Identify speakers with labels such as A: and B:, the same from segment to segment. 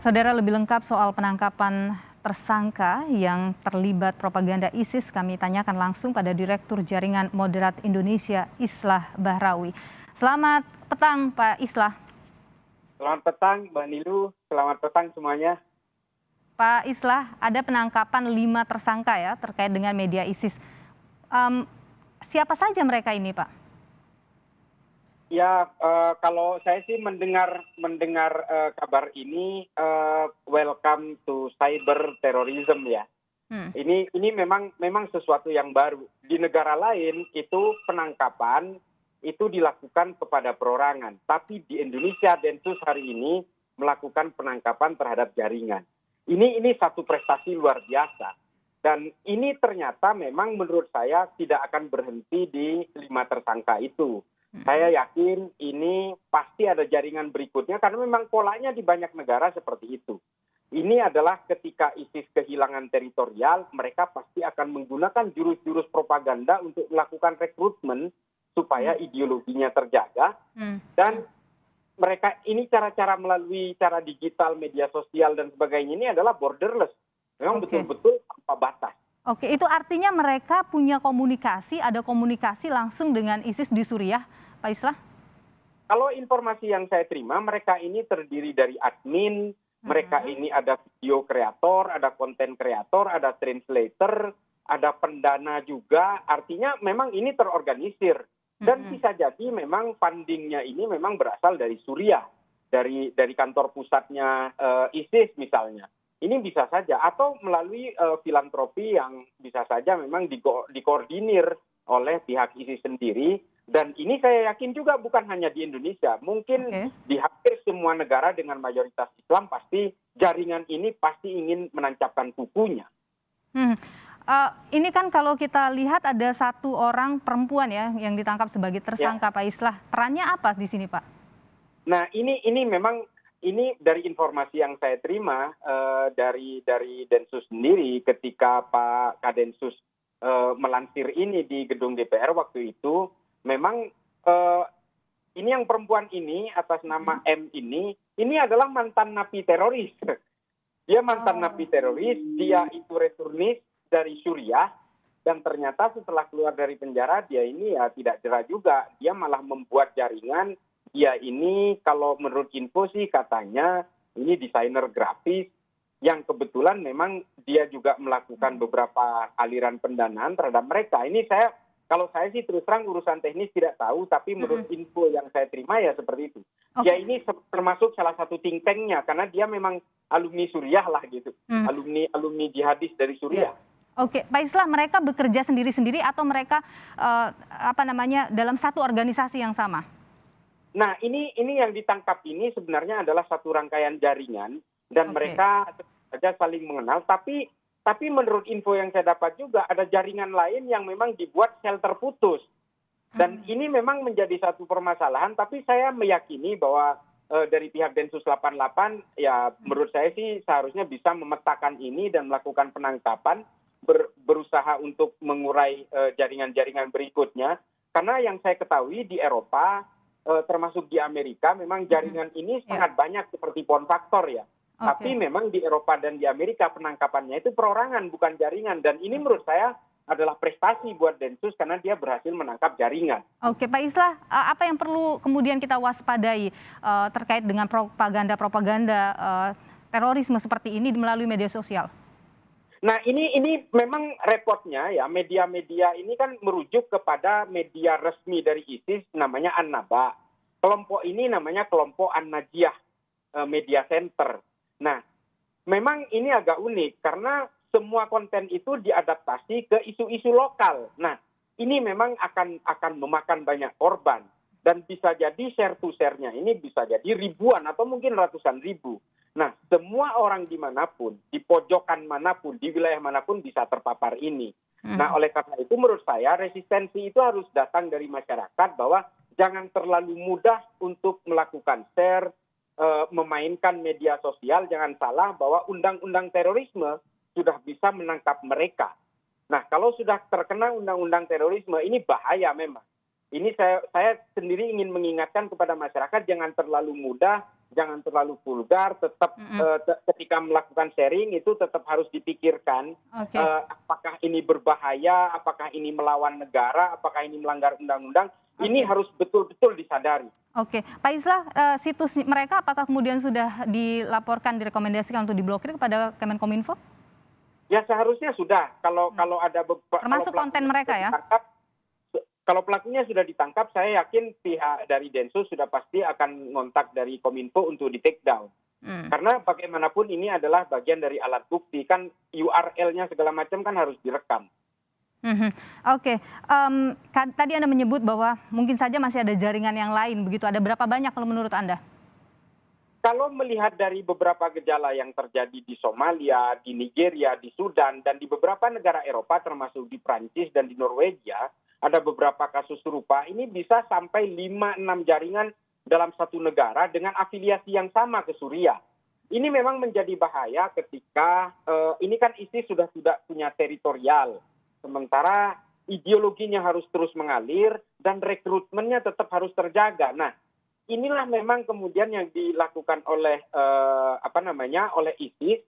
A: Saudara, lebih lengkap soal penangkapan tersangka yang terlibat propaganda ISIS kami tanyakan langsung pada Direktur Jaringan Moderat Indonesia Islah Bahrawi. Selamat petang Pak Islah.
B: Selamat petang Mbak Nilu, selamat petang semuanya.
A: Pak Islah, ada penangkapan 5 tersangka ya terkait dengan media ISIS. Siapa saja mereka ini Pak?
B: Ya, kalau saya sih mendengar kabar ini, welcome to cyber terrorism ya. Ini memang sesuatu yang baru. Di negara lain itu penangkapan itu dilakukan kepada perorangan, tapi di Indonesia Densus hari ini melakukan penangkapan terhadap jaringan. Ini satu prestasi luar biasa. Dan ini ternyata memang menurut saya tidak akan berhenti di 5 tersangka itu. Saya yakin ini pasti ada jaringan berikutnya karena memang polanya di banyak negara seperti itu. Ini adalah ketika ISIS kehilangan teritorial, mereka pasti akan menggunakan jurus-jurus propaganda untuk melakukan rekrutmen supaya ideologinya terjaga. Dan mereka ini cara-cara melalui cara digital, media sosial dan sebagainya ini adalah borderless. Memang betul-betul tanpa batas.
A: Oke, itu artinya mereka punya komunikasi, ada komunikasi langsung dengan ISIS di Suriah, Pak Islah?
B: Kalau informasi yang saya terima, mereka ini terdiri dari admin, mereka ini ada video kreator, ada konten kreator, ada translator, ada pendana juga. Artinya memang ini terorganisir. Dan bisa jadi memang fundingnya ini memang berasal dari Suriah, dari kantor pusatnya ISIS misalnya. Ini bisa saja, atau melalui filantropi yang bisa saja memang dikoordinir oleh pihak ISIS sendiri. Dan ini saya yakin juga bukan hanya di Indonesia, mungkin di hampir semua negara dengan mayoritas Islam pasti jaringan ini pasti ingin menancapkan kukunya.
A: Ini kan kalau kita lihat ada 1 orang perempuan ya yang ditangkap sebagai tersangka, Pak Islah. Perannya apa di sini, Pak?
B: Nah, ini memang ini dari informasi yang saya terima dari Densus sendiri ketika Pak Kadensus melansir ini di gedung DPR waktu itu, memang ini yang perempuan ini atas nama M ini adalah mantan napi teroris. Dia mantan napi teroris, dia itu returnis dari Suriah, dan ternyata setelah keluar dari penjara dia ini ya tidak jerah juga. Dia malah membuat jaringan. Dia ini kalau menurut info sih katanya ini desainer grafis yang kebetulan memang dia juga melakukan beberapa aliran pendanaan terhadap mereka. Ini kalau saya sih terus terang urusan teknis tidak tahu, tapi menurut info yang saya terima ya seperti itu. Dia ini termasuk salah satu think tank-nya karena dia memang alumni Suriah lah gitu, alumni jihadis dari Suriah.
A: Oke, Pak Islah, mereka bekerja sendiri-sendiri atau mereka dalam satu organisasi yang sama?
B: Nah, ini yang ditangkap ini sebenarnya adalah satu rangkaian jaringan dan mereka saja saling mengenal, tapi menurut info yang saya dapat juga ada jaringan lain yang memang dibuat sel terputus. Dan ini memang menjadi satu permasalahan, tapi saya meyakini bahwa dari pihak Densus 88 ya menurut saya sih seharusnya bisa memetakan ini dan melakukan penangkapan, berusaha untuk mengurai jaringan-jaringan berikutnya. Karena yang saya ketahui di Eropa, termasuk di Amerika, memang jaringan ini sangat banyak seperti pohon faktor ya. Tapi memang di Eropa dan di Amerika penangkapannya itu perorangan, bukan jaringan. Dan ini menurut saya adalah prestasi buat Densus karena dia berhasil menangkap jaringan.
A: Oke, Pak Islah, apa yang perlu kemudian kita waspadai terkait dengan propaganda terorisme seperti ini melalui media sosial?
B: Nah, ini memang repotnya ya, media-media ini kan merujuk kepada media resmi dari ISIS namanya An-Naba. Kelompok ini namanya kelompok An-Najiyah Media Center. Nah, memang ini agak unik karena semua konten itu diadaptasi ke isu-isu lokal. Nah, ini memang akan memakan banyak korban. Dan bisa jadi share to share-nya ini bisa jadi ribuan atau mungkin ratusan ribu. Nah, semua orang dimanapun, di pojokan manapun, di wilayah manapun bisa terpapar ini. Nah, oleh karena itu menurut saya resistensi itu harus datang dari masyarakat bahwa jangan terlalu mudah untuk melakukan share, memainkan media sosial. Jangan salah bahwa undang-undang terorisme sudah bisa menangkap mereka. Nah, kalau sudah terkena undang-undang terorisme ini bahaya memang. Ini saya sendiri ingin mengingatkan kepada masyarakat jangan terlalu mudah jangan terlalu vulgar, tetap ketika melakukan sharing itu tetap harus dipikirkan apakah ini berbahaya, apakah ini melawan negara, apakah ini melanggar undang-undang. Ini harus betul-betul disadari.
A: Oke, Pak Islah, situs mereka apakah kemudian sudah dilaporkan, direkomendasikan untuk diblokir kepada Kemenkominfo?
B: Ya seharusnya sudah. Kalau ada
A: termasuk konten mereka ya?
B: Kalau pelakunya sudah ditangkap, saya yakin pihak dari Densus sudah pasti akan ngontak dari Kominfo untuk di take down. Karena bagaimanapun ini adalah bagian dari alat bukti, kan URL-nya segala macam kan harus direkam.
A: Oke, tadi Anda menyebut bahwa mungkin saja masih ada jaringan yang lain, begitu. Ada berapa banyak kalau menurut Anda?
B: Kalau melihat dari beberapa gejala yang terjadi di Somalia, di Nigeria, di Sudan, dan di beberapa negara Eropa termasuk di Prancis dan di Norwegia, ada beberapa kasus serupa, ini bisa sampai 5-6 jaringan dalam satu negara dengan afiliasi yang sama ke Suriah. Ini memang menjadi bahaya ketika ini kan ISIS sudah punya teritorial, sementara ideologinya harus terus mengalir dan rekrutmennya tetap harus terjaga. Nah, inilah memang kemudian yang dilakukan oleh oleh ISIS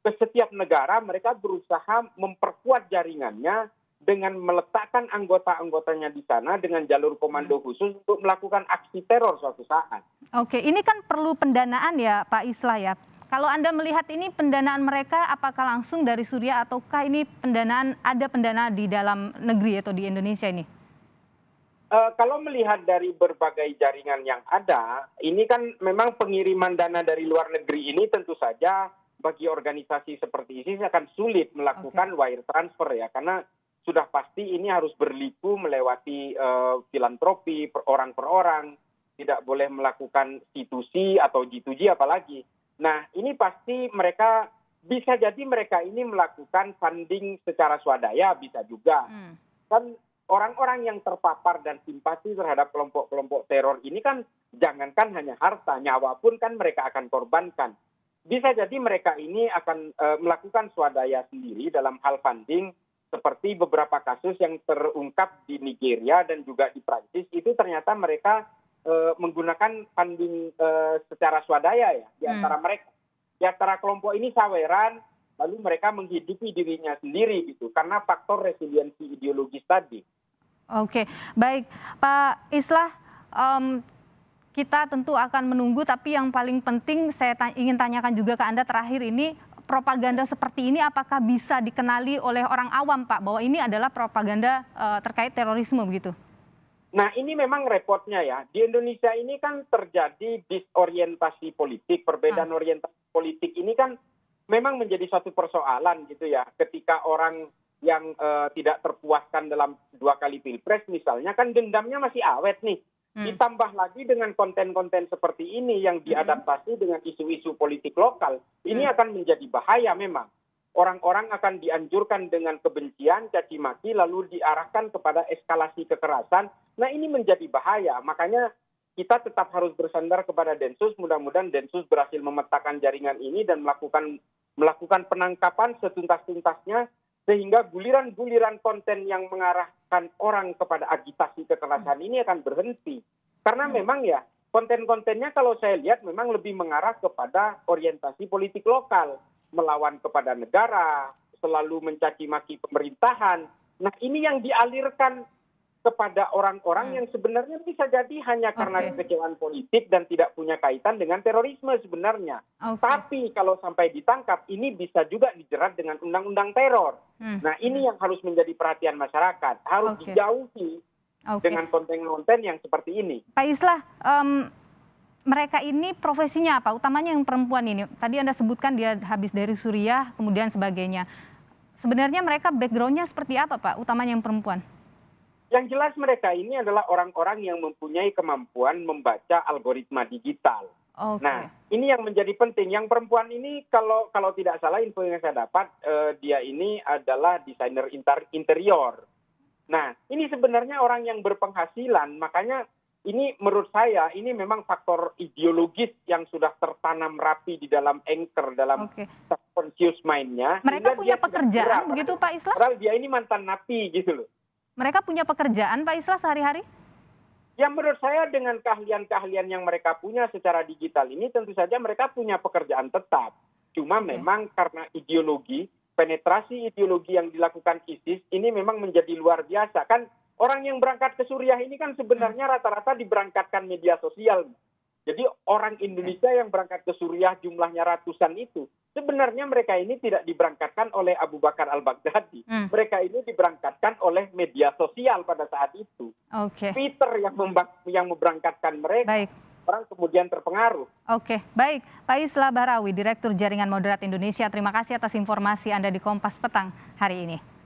B: ke setiap negara. Mereka berusaha memperkuat jaringannya dengan meletakkan anggota-anggotanya di sana dengan jalur komando khusus untuk melakukan aksi teror suatu saat.
A: Oke, ini kan perlu pendanaan ya Pak Islah ya. Kalau Anda melihat ini pendanaan mereka apakah langsung dari Suriah ataukah ini ada pendanaan di dalam negeri atau di Indonesia ini?
B: Kalau melihat dari berbagai jaringan yang ada, ini kan memang pengiriman dana dari luar negeri ini tentu saja bagi organisasi seperti ISIS akan sulit melakukan wire transfer ya, karena sudah pasti ini harus berliku melewati filantropi orang per orang, tidak boleh melakukan C2C atau G2G apalagi. Nah, ini pasti bisa jadi mereka ini melakukan funding secara swadaya, bisa juga. Kan orang-orang yang terpapar dan simpati terhadap kelompok-kelompok teror ini kan jangankan hanya harta, nyawa pun kan mereka akan korbankan. Bisa jadi mereka ini akan melakukan swadaya sendiri dalam hal funding, seperti beberapa kasus yang terungkap di Nigeria dan juga di Prancis, itu ternyata mereka menggunakan funding secara swadaya ya di antara mereka. Di antara kelompok ini saweran, lalu mereka menghidupi dirinya sendiri gitu karena faktor resiliensi ideologis tadi.
A: Oke, baik Pak Islah, kita tentu akan menunggu, tapi yang paling penting saya ingin tanyakan juga ke Anda terakhir ini, propaganda seperti ini apakah bisa dikenali oleh orang awam Pak, bahwa ini adalah propaganda terkait terorisme begitu?
B: Nah, ini memang repotnya ya. Di Indonesia ini kan terjadi disorientasi politik, perbedaan orientasi politik ini kan memang menjadi suatu persoalan gitu ya. Ketika orang yang tidak terpuaskan dalam 2 kali pilpres misalnya, kan dendamnya masih awet nih. Ditambah lagi dengan konten-konten seperti ini yang diadaptasi dengan isu-isu politik lokal, ini akan menjadi bahaya memang. Orang-orang akan dianjurkan dengan kebencian, caci maki, lalu diarahkan kepada eskalasi kekerasan. Nah, ini menjadi bahaya. Makanya kita tetap harus bersandar kepada Densus. Mudah-mudahan Densus berhasil memetakan jaringan ini dan melakukan penangkapan setuntas-tuntasnya, sehingga guliran-guliran konten yang mengarahkan orang kepada agitasi kekerasan ini akan berhenti. Karena memang ya, konten-kontennya kalau saya lihat memang lebih mengarah kepada orientasi politik lokal, melawan kepada negara, selalu mencaci maki pemerintahan. Nah, ini yang dialirkan kepada orang-orang yang sebenarnya bisa jadi hanya karena kekecewaan politik dan tidak punya kaitan dengan terorisme sebenarnya. Tapi kalau sampai ditangkap, ini bisa juga dijerat dengan undang-undang teror. Nah, ini yang harus menjadi perhatian masyarakat. Harus dijauhi dengan konten-konten yang seperti ini.
A: Pak Islah, mereka ini profesinya apa? Utamanya yang perempuan ini. Tadi Anda sebutkan dia habis dari Suriah, kemudian sebagainya. Sebenarnya mereka background-nya seperti apa, Pak? Utamanya yang perempuan.
B: Yang jelas mereka ini adalah orang-orang yang mempunyai kemampuan membaca algoritma digital. Nah, ini yang menjadi penting. Yang perempuan ini kalau tidak salah info yang saya dapat, dia ini adalah desainer interior. Nah, ini sebenarnya orang yang berpenghasilan, makanya ini menurut saya ini memang faktor ideologis yang sudah tertanam rapi di dalam anchor, dalam subconscious mind-nya.
A: Mereka punya pekerjaan begitu Pak Islah?
B: Padahal dia ini mantan napi gitu loh.
A: Mereka punya pekerjaan Pak Islah sehari-hari?
B: Ya menurut saya dengan keahlian-keahlian yang mereka punya secara digital ini tentu saja mereka punya pekerjaan tetap. Cuma memang karena ideologi, penetrasi ideologi yang dilakukan ISIS ini memang menjadi luar biasa. Kan orang yang berangkat ke Suriah ini kan sebenarnya rata-rata diberangkatkan media sosial. Jadi orang Indonesia yang berangkat ke Suriah jumlahnya ratusan itu, sebenarnya mereka ini tidak diberangkatkan oleh Abu Bakar al-Baghdadi. Mereka ini diberangkatkan oleh media sosial pada saat itu. Twitter yang memberangkatkan mereka.
A: Baik.
B: Orang kemudian terpengaruh.
A: Oke, baik. Pak Islah Bahrawi, Direktur Jaringan Moderat Indonesia, terima kasih atas informasi Anda di Kompas Petang hari ini.